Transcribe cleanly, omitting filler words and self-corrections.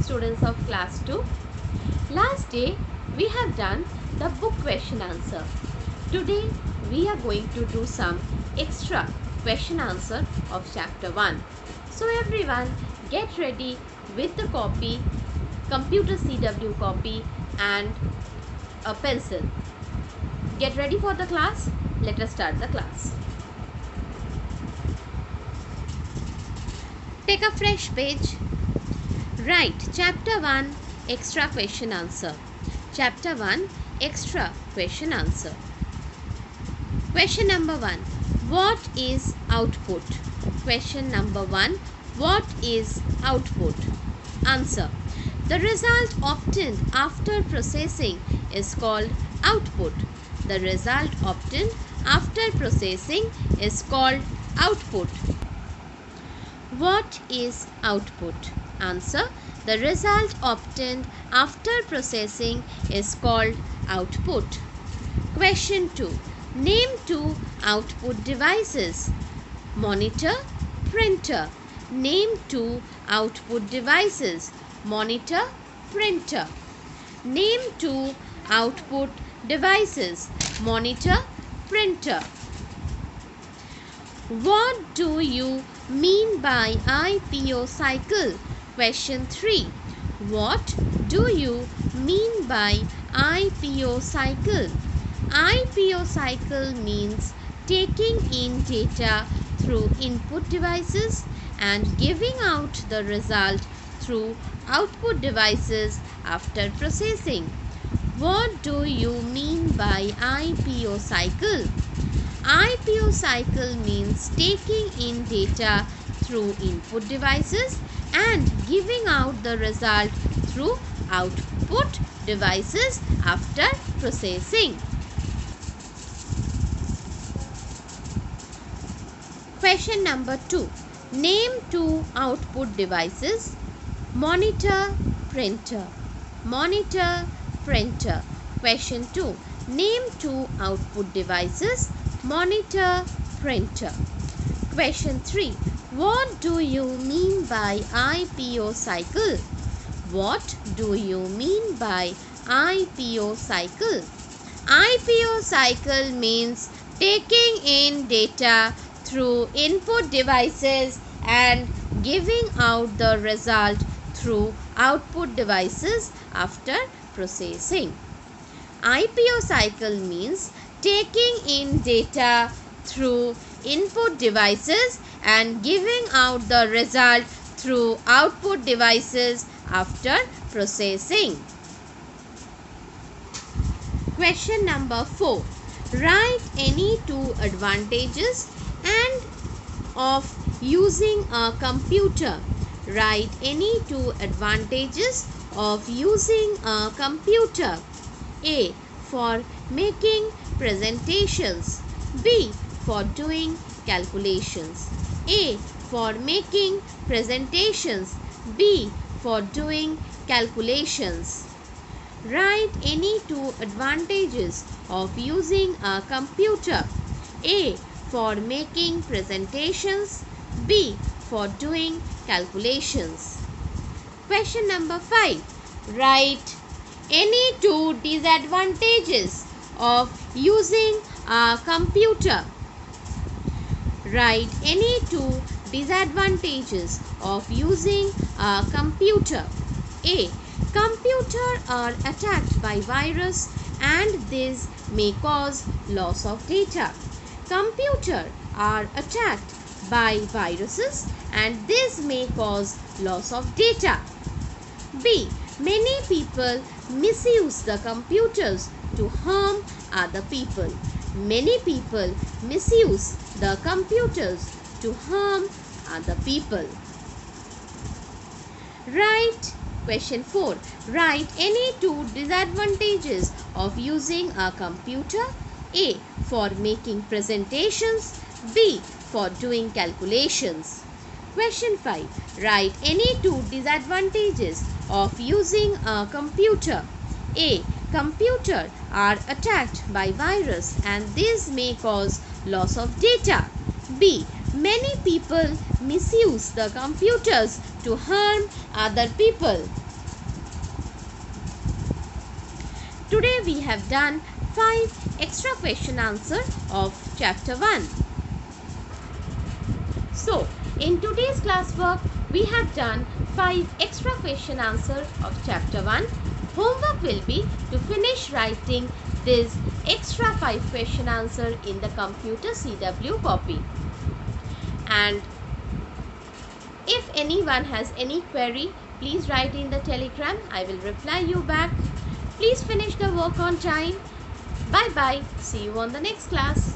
students of class 2. Last day we have done the book question answer. Today we are going to do some extra question answer of chapter 1. So everyone get ready with the copy, computer CW copy and a pencil. Get ready for the class. Let us start the class. Take a fresh page. Write chapter 1 extra question answer. Chapter 1 extra question answer. Question number 1. What is output? Question number 1. What is output? Answer. The result obtained after processing is called output. The result obtained after processing is called output. What is output? Answer. The result obtained after processing is called output. Question 2. Name 2 output devices. Monitor, printer. Name 2 output devices. Monitor, printer. Name 2 output devices. Monitor, printer. What do you mean by IPO cycle? Question 3. What do you mean by IPO cycle? IPO cycle means taking in data through input devices and giving out the result through output devices after processing. What do you mean by IPO cycle? IPO cycle means taking in data through input devices and giving out the result through output devices after processing. Question number 2. Name 2 output devices. Monitor, printer. Monitor, printer. Question 2. Name 2 output devices. Monitor, printer. Question 3. What do you mean by IPO cycle? What do you mean by IPO cycle? IPO cycle means taking in data through input devices and giving out the result through output devices after processing. IPO cycle means taking in data through input devices and giving out the result through output devices after processing. Question number 4. Write any 2 advantages and of using a computer. Write any 2 advantages of using a computer. A. For making presentations. B. For doing calculations. A. For making presentations. B. For doing calculations. Write any 2 advantages of using a computer. A. For making presentations. B. For doing calculations. Question number 5. Write any 2 disadvantages of using a computer. Write any 2 disadvantages of using a computer. A. Computers are attacked by virus and this may cause loss of data. Computers are attacked by viruses and this may cause loss of data. B. Many people misuse the computers to harm other people. Many people misuse the computers to harm other people. Write question 4. Write any 2 disadvantages of using a computer. A. For making presentations. B. For doing calculations. Question 5. Write any 2 disadvantages of using a computer. A. Computers are attacked by virus and this may cause loss of data. B. Many people misuse the computers to harm other people. Today we have done 5 extra question answer of chapter 1. So, in today's classwork, we have done 5 extra question answer of chapter 1. Homework will be to finish writing this extra 5 question answer in the computer CW copy. And if anyone has any query, please write in the telegram. I will reply you back. Please finish the work on time. Bye bye. See you on the next class.